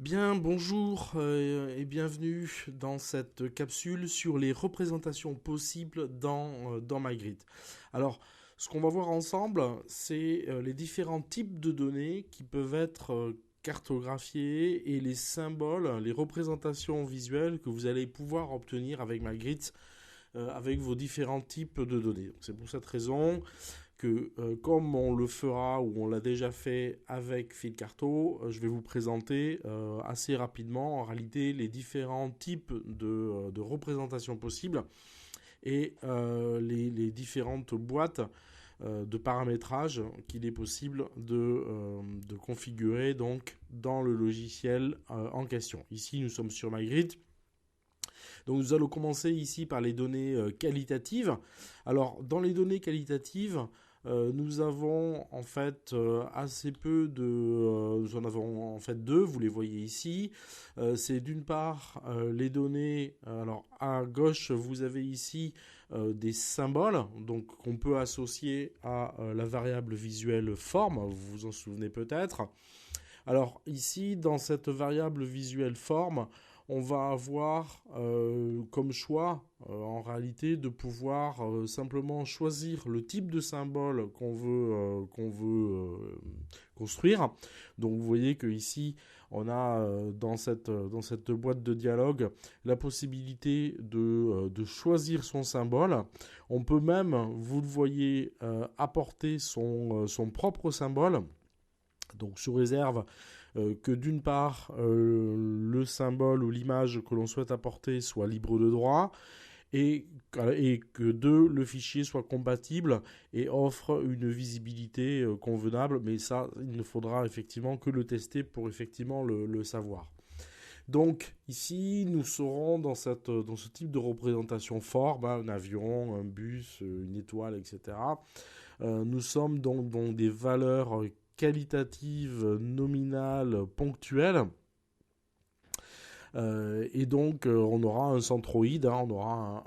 Bien, bonjour et bienvenue dans cette capsule sur les représentations possibles dans MyGrid. Alors, ce qu'on va voir ensemble, c'est les différents types de données qui peuvent être cartographiées et les symboles, les représentations visuelles que vous allez pouvoir obtenir avec MyGrid avec vos différents types de données. C'est pour cette raison que comme on le fera ou on l'a déjà fait avec Fil-Carto, je vais vous présenter assez rapidement en réalité les différents types de représentations possibles et les différentes boîtes de paramétrage qu'il est possible de configurer donc dans le logiciel en question. Ici, nous sommes sur MyGrid. Donc nous allons commencer ici par les données qualitatives. Alors dans les données qualitatives, nous avons en fait assez peu de... nous en avons en fait deux, vous les voyez ici. C'est d'une part les données... alors à gauche, vous avez ici des symboles donc qu'on peut associer à la variable visuelle forme, vous vous en souvenez peut-être. Alors ici, dans cette variable visuelle forme, on va avoir comme choix en réalité de pouvoir simplement choisir le type de symbole qu'on veut construire. Donc vous voyez que ici on a dans cette boîte de dialogue la possibilité de choisir son symbole. On peut même, vous le voyez, apporter son propre symbole. Donc sous réserve que d'une part le symbole ou l'image que l'on souhaite apporter soit libre de droit et que deux, le fichier soit compatible et offre une visibilité convenable, mais ça il ne faudra effectivement que le tester pour effectivement le savoir. Donc ici nous serons dans ce type de représentation forme, un avion, un bus, une étoile, etc. Nous sommes donc dans des valeurs qualitatives, nominales, ponctuelles. Et donc on aura un centroïde. On aura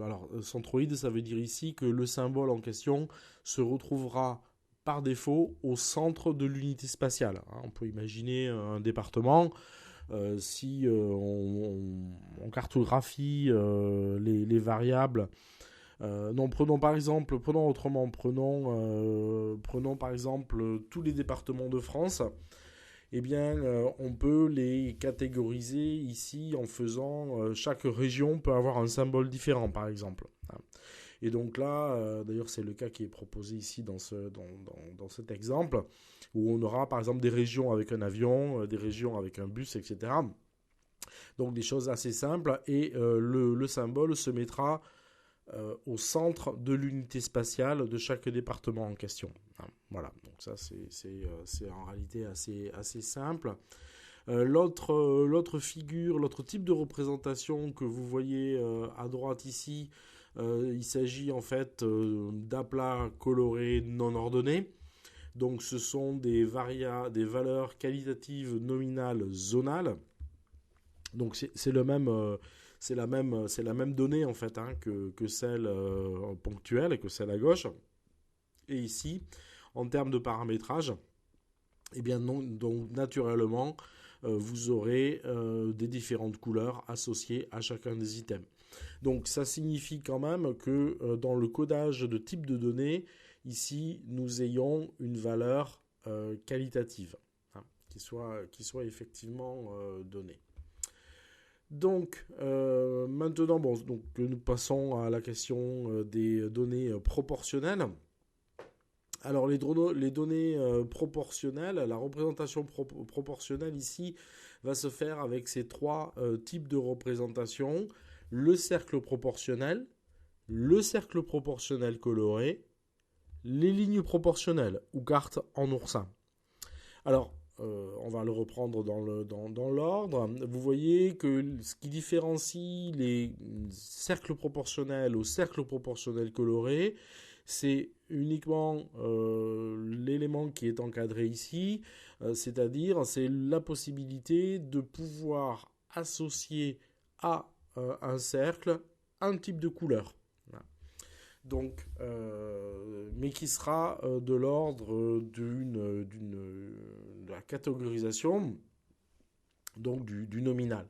alors centroïde, ça veut dire ici que le symbole en question se retrouvera par défaut au centre de l'unité spatiale. On peut imaginer un département. Si on cartographie les variables. Non, prenons autrement, prenons par exemple tous les départements de France. Eh bien, on peut les catégoriser ici en faisant chaque région peut avoir un symbole différent, par exemple. Et donc là, d'ailleurs, c'est le cas qui est proposé ici dans cet exemple, où on aura par exemple des régions avec un avion, des régions avec un bus, etc. Donc des choses assez simples, et le symbole se mettra au centre de l'unité spatiale de chaque département en question. Voilà, donc ça c'est en réalité assez simple. L'autre figure, l'autre type de représentation que vous voyez à droite ici, il s'agit en fait d'aplats colorés non ordonnés. Donc ce sont des valeurs qualitatives nominales zonales. Donc c'est le même, c'est la même donnée en fait que celle ponctuelle, que celle à gauche. Et ici, en termes de paramétrage, eh bien non, donc naturellement, vous aurez des différentes couleurs associées à chacun des items. Donc ça signifie quand même que dans le codage de type de données, ici, nous ayons une valeur qualitative qui soit effectivement donnée. Donc maintenant, bon, donc, nous passons à la question des données proportionnelles. Alors les données proportionnelles, la représentation proportionnelle ici va se faire avec ces trois types de représentation: le cercle proportionnel, le cercle proportionnel coloré, les lignes proportionnelles ou cartes en oursin. Alors, on va le reprendre dans l'ordre. Vous voyez que ce qui différencie les cercles proportionnels aux cercles proportionnels colorés, c'est uniquement l'élément qui est encadré ici, c'est-à-dire c'est la possibilité de pouvoir associer à un cercle un type de couleur. Donc, mais qui sera de l'ordre de la catégorisation donc du nominal.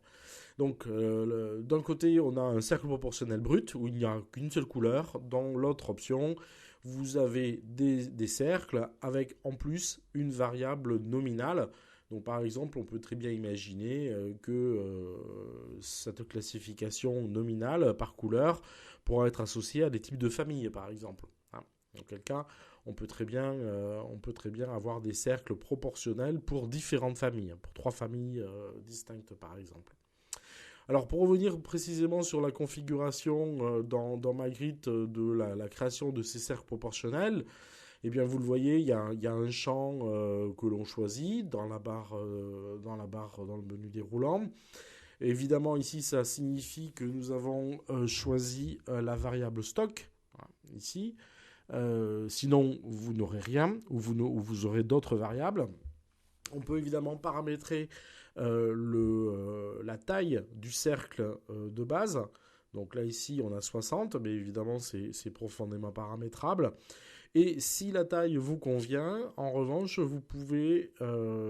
Donc d'un côté, on a un cercle proportionnel brut où il n'y a qu'une seule couleur. Dans l'autre option, vous avez des cercles avec en plus une variable nominale. Donc par exemple, on peut très bien imaginer que cette classification nominale par couleur pourra être associée à des types de familles, par exemple. Hein. Dans quel cas, on peut très bien avoir des cercles proportionnels pour différentes familles, pour 3 familles distinctes, par exemple. Alors pour revenir précisément sur la configuration dans Magritte de la création de ces cercles proportionnels, eh bien vous le voyez, il y a un champ que l'on choisit dans la barre, dans le menu déroulant. Et évidemment ici ça signifie que nous avons choisi la variable stock, voilà, ici. Sinon vous n'aurez rien, ou vous aurez d'autres variables. On peut évidemment paramétrer la taille du cercle de base. Donc là ici on a 60, mais évidemment c'est profondément paramétrable. Et si la taille vous convient, en revanche, vous pouvez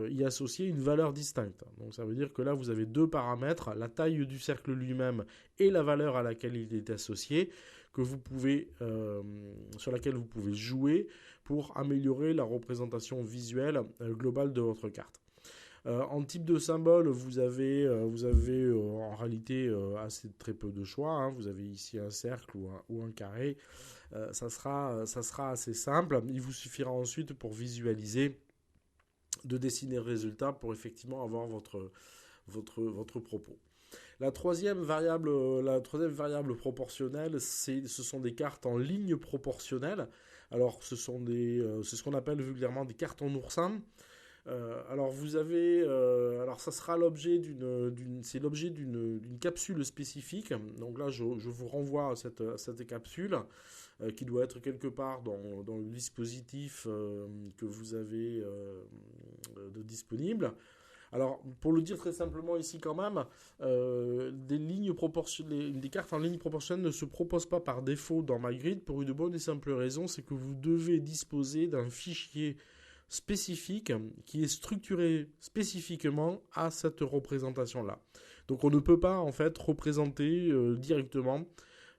y associer une valeur distincte. Donc ça veut dire que là vous avez 2 paramètres, la taille du cercle lui-même et la valeur à laquelle il est associé, sur laquelle vous pouvez jouer pour améliorer la représentation visuelle globale de votre carte. En type de symbole, vous avez en réalité assez très peu de choix. Hein. Vous avez ici un cercle ou un carré. Ça sera assez simple. Il vous suffira ensuite pour visualiser de dessiner le résultat pour effectivement avoir votre propos. La troisième variable proportionnelle, ce sont des cartes en ligne proportionnelle. Alors, c'est ce qu'on appelle vulgairement des cartes en oursin. Alors vous avez, alors ça sera l'objet c'est l'objet d'une capsule spécifique. Donc là, je vous renvoie à cette capsule qui doit être quelque part dans le dispositif que vous avez de disponible. Alors, pour le dire très simplement ici quand même, des cartes en ligne proportionnelle ne se proposent pas par défaut dans Magritte pour une bonne et simple raison, c'est que vous devez disposer d'un fichier spécifique qui est structuré spécifiquement à cette représentation-là. Donc on ne peut pas en fait représenter directement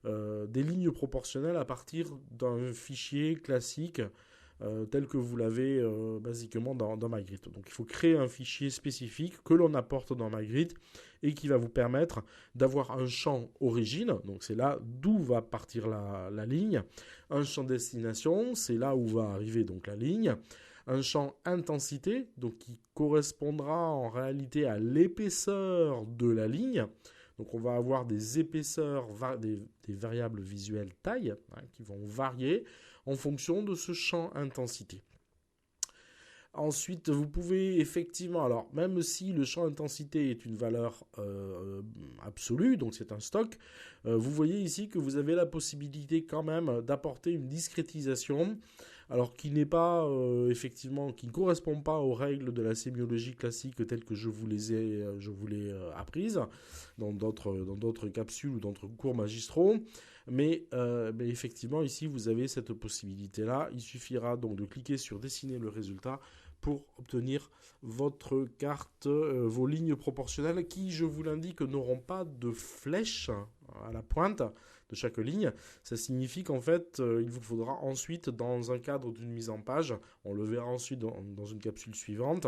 des lignes proportionnelles à partir d'un fichier classique tel que vous l'avez basiquement dans Magritte. Donc il faut créer un fichier spécifique que l'on apporte dans Magritte et qui va vous permettre d'avoir un champ origine, donc c'est là d'où va partir la ligne, un champ destination, c'est là où va arriver donc la ligne, un champ intensité, donc qui correspondra en réalité à l'épaisseur de la ligne. Donc on va avoir des épaisseurs, des variables visuelles taille, hein, qui vont varier en fonction de ce champ intensité. Ensuite, vous pouvez effectivement, alors même si le champ intensité est une valeur absolue, donc c'est un stock, vous voyez ici que vous avez la possibilité quand même d'apporter une discrétisation, alors qui n'est pas effectivement, qui ne correspond pas aux règles de la sémiologie classique telles que je vous l'ai apprises dans d'autres capsules ou d'autres cours magistraux. Mais effectivement, ici, vous avez cette possibilité-là. Il suffira donc de cliquer sur dessiner le résultat pour obtenir votre carte, vos lignes proportionnelles qui, je vous l'indique, n'auront pas de flèche à la pointe de chaque ligne. Ça signifie qu'en fait, il vous faudra ensuite, dans un cadre d'une mise en page, on le verra ensuite dans une capsule suivante,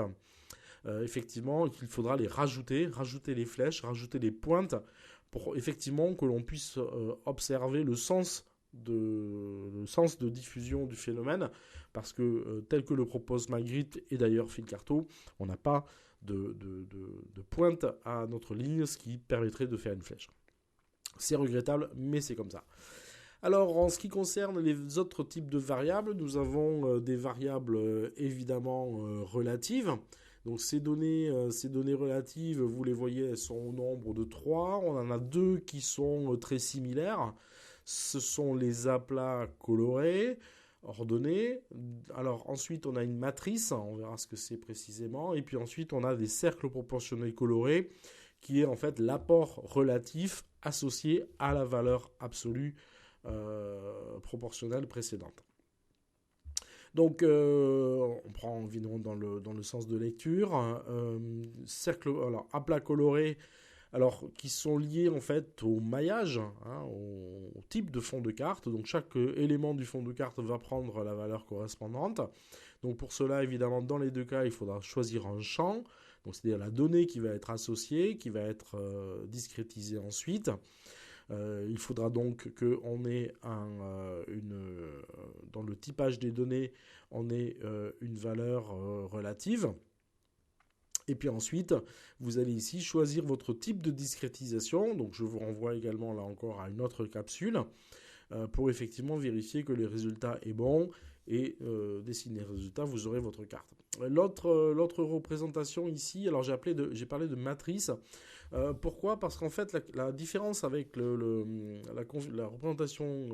effectivement, il faudra les rajouter les flèches, rajouter les pointes pour effectivement que l'on puisse observer le sens de diffusion du phénomène, parce que tel que le propose Magritte et d'ailleurs Phil Carto, on n'a pas de pointe à notre ligne, ce qui permettrait de faire une flèche. C'est regrettable, mais c'est comme ça. Alors, en ce qui concerne les autres types de variables, nous avons des variables évidemment relatives. Donc ces données relatives, vous les voyez, elles sont au nombre de 3. On en a 2 qui sont très similaires. Ce sont les aplats colorés, ordonnés. Alors ensuite, on a une matrice, on verra ce que c'est précisément. Et puis ensuite, on a des cercles proportionnels colorés, qui est en fait l'apport relatif associé à la valeur absolue proportionnelle précédente. Donc, on prend évidemment dans le sens de lecture. Cercle, alors, aplats colorés, alors, qui sont liés en fait au maillage, hein, au type de fond de carte. Donc, chaque élément du fond de carte va prendre la valeur correspondante. Donc, pour cela, évidemment, dans les deux cas, il faudra choisir un champ. Donc, c'est-à-dire la donnée qui va être associée, qui va être discrétisée ensuite. Il faudra donc qu'on ait dans le typage des données, on ait une valeur relative. Et puis ensuite, vous allez ici choisir votre type de discrétisation. Donc je vous renvoie également là encore à une autre capsule pour effectivement vérifier que le résultat est bon et dessiner le résultat, vous aurez votre carte. L'autre représentation ici, alors j'ai parlé de matrice. Pourquoi ? Parce qu'en fait, la différence avec la représentation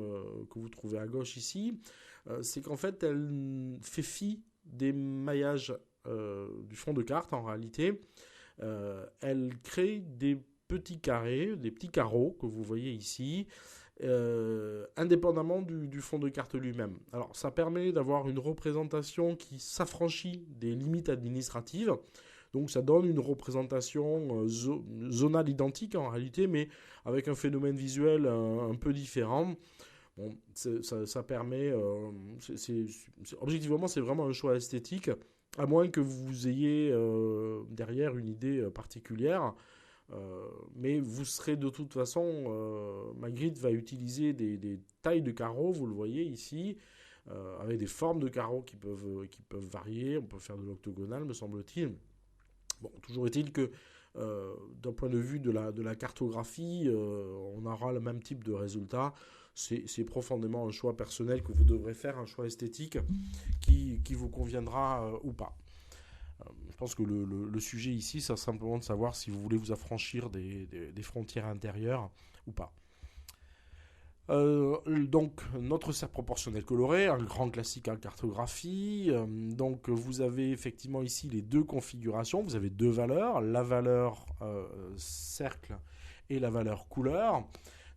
que vous trouvez à gauche ici, c'est qu'en fait, elle fait fi des maillages du fond de carte en réalité. Elle crée des petits carrés, des petits carreaux que vous voyez ici, indépendamment du fond de carte lui-même. Alors ça permet d'avoir une représentation qui s'affranchit des limites administratives. Donc ça donne une représentation zonale identique en réalité, mais avec un phénomène visuel un peu différent. Bon, ça permet... objectivement, c'est vraiment un choix esthétique, à moins que vous ayez derrière une idée particulière. Mais vous serez de toute façon... Magritte va utiliser des tailles de carreaux, vous le voyez ici, avec des formes de carreaux qui peuvent varier. On peut faire de l'octogonal, me semble-t-il. Bon, toujours est-il que d'un point de vue de la cartographie, on aura le même type de résultat. C'est profondément un choix personnel que vous devrez faire, un choix esthétique qui vous conviendra ou pas. Je pense que le sujet ici, c'est simplement de savoir si vous voulez vous affranchir des frontières intérieures ou pas. Donc notre cercle proportionnel coloré, un grand classique en cartographie. Donc vous avez effectivement ici les deux configurations. Vous avez deux valeurs, la valeur cercle et la valeur couleur.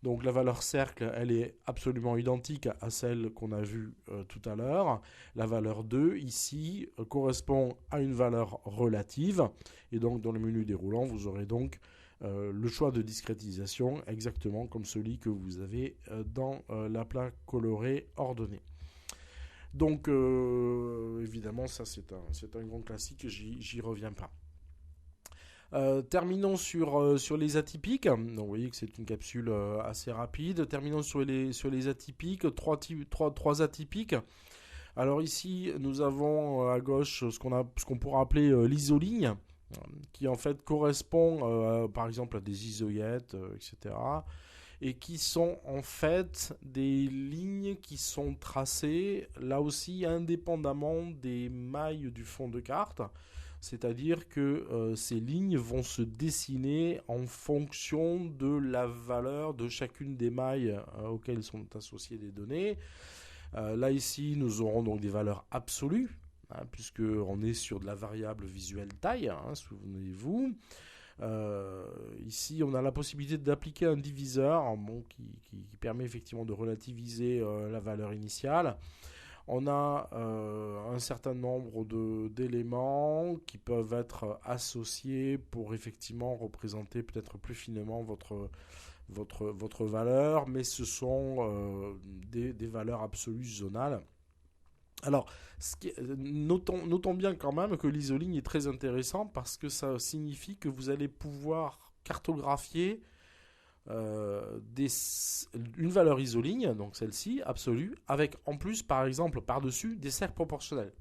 Donc la valeur cercle, elle est absolument identique à celle qu'on a vue tout à l'heure. La valeur 2 ici correspond à une valeur relative. Et donc dans le menu déroulant, vous aurez donc le choix de discrétisation exactement comme celui que vous avez dans l'aplat coloré ordonné. Donc évidemment ça c'est un grand classique, j'y reviens pas. Terminons sur les atypiques. Donc, vous voyez que c'est une capsule assez rapide. Terminons sur les atypiques. Trois atypiques. Alors ici nous avons à gauche ce qu'on pourra appeler l'isoligne, qui en fait correspond par exemple à des isoyettes, etc. Et qui sont en fait des lignes qui sont tracées là aussi indépendamment des mailles du fond de carte. C'est-à-dire que ces lignes vont se dessiner en fonction de la valeur de chacune des mailles auxquelles sont associées des données. Là ici nous aurons donc des valeurs absolues, puisqu'on est sur de la variable visuelle taille, souvenez-vous. Ici, on a la possibilité d'appliquer un diviseur qui permet effectivement de relativiser la valeur initiale. On a un certain nombre d'éléments qui peuvent être associés pour effectivement représenter peut-être plus finement votre valeur, mais ce sont des valeurs absolues zonales. Alors, notons bien quand même que l'isoligne est très intéressant parce que ça signifie que vous allez pouvoir cartographier une valeur isoligne, donc celle-ci, absolue, avec en plus, par exemple, par-dessus, des cercles proportionnels.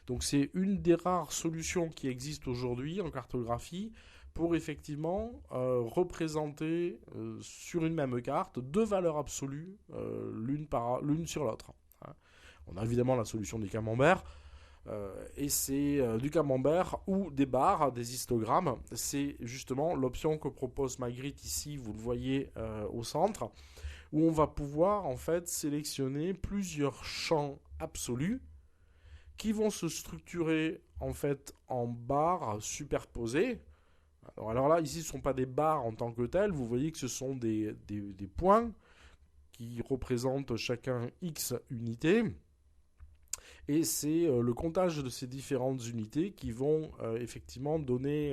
Donc c'est une des rares solutions qui existent aujourd'hui en cartographie pour effectivement représenter sur une même carte deux valeurs absolues l'une sur l'autre. On a évidemment la solution des camemberts, et c'est du camembert ou des barres, des histogrammes. C'est justement l'option que propose Magritte ici, vous le voyez au centre, où on va pouvoir en fait sélectionner plusieurs champs absolus qui vont se structurer en fait en barres superposées. Alors là, ici, ce ne sont pas des barres en tant que telles, vous voyez que ce sont des points qui représentent chacun X unités. Et c'est le comptage de ces différentes unités qui vont effectivement donner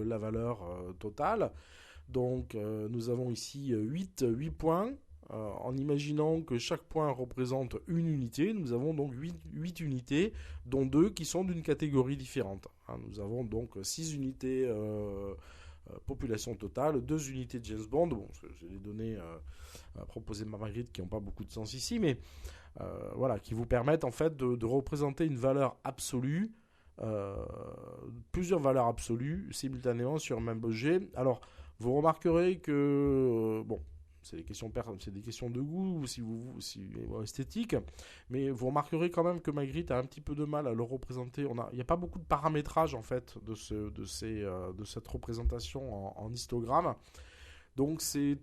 la valeur totale. Donc nous avons ici 8 points. En imaginant que chaque point représente une unité, nous avons donc 8 unités, dont 2 qui sont d'une catégorie différente. Nous avons donc 6 unités population totale, 2 unités de James Bond. Bon, j'ai des données proposées par Magritte qui n'ont pas beaucoup de sens ici, mais voilà, qui vous permettent en fait de représenter une valeur absolue, plusieurs valeurs absolues simultanément sur un même objet. Alors, vous remarquerez que bon, c'est des questions de goût, si esthétique, mais vous remarquerez quand même que Magritte a un petit peu de mal à le représenter. Il n'y a pas beaucoup de paramétrage en fait de cette représentation en histogramme, donc c'est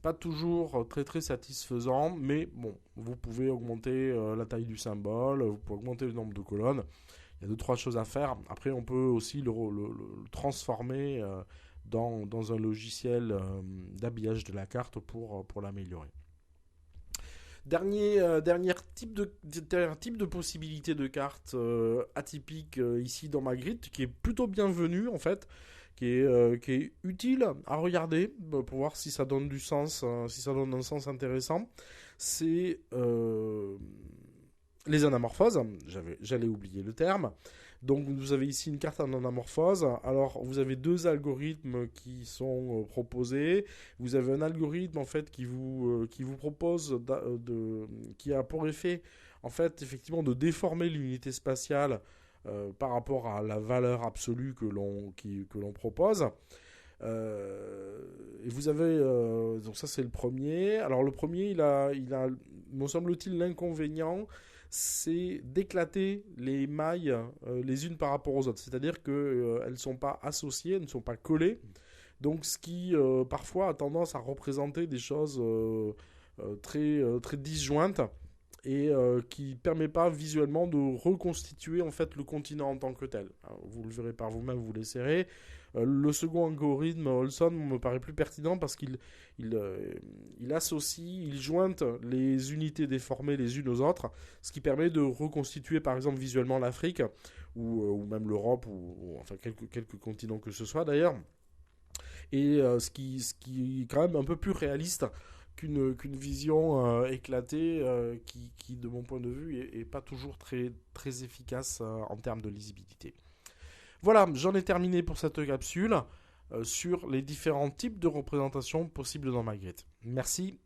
pas toujours très très satisfaisant, mais bon, vous pouvez augmenter la taille du symbole, vous pouvez augmenter le nombre de colonnes. Il y a 2-3 choses à faire. Après, on peut aussi le transformer dans un logiciel d'habillage de la carte pour l'améliorer. Dernier type de possibilité de carte atypique ici dans Magritte, qui est plutôt bienvenu en fait, qui est utile à regarder pour voir si ça donne du sens, si ça donne un sens intéressant. C'est les anamorphoses. J'allais oublier le terme. Donc vous avez ici une carte en anamorphose. Alors vous avez 2 algorithmes qui sont proposés. Vous avez un algorithme en fait qui vous propose qui a pour effet en fait effectivement de déformer l'unité spatiale par rapport à la valeur absolue que l'on propose. Et vous avez donc ça c'est le premier. Alors le premier il a me semble-t-il l'inconvénient, c'est d'éclater les mailles les unes par rapport aux autres. C'est-à-dire qu'elles ne sont pas associées, elles ne sont pas collées. Donc ce qui parfois a tendance à représenter des choses très disjointes et qui ne permet pas visuellement de reconstituer en fait le continent en tant que tel. Alors, vous le verrez par vous-même, vous l'essaierez. Le second algorithme, Olson, me paraît plus pertinent parce qu'il associe, il jointe les unités déformées les unes aux autres, ce qui permet de reconstituer par exemple visuellement l'Afrique ou même l'Europe ou enfin quelques continents que ce soit d'ailleurs. Et ce qui est quand même un peu plus réaliste qu'une vision éclatée qui, de mon point de vue, est pas toujours très efficace en termes de lisibilité. Voilà, j'en ai terminé pour cette capsule sur les différents types de représentations possibles dans Magritte. Merci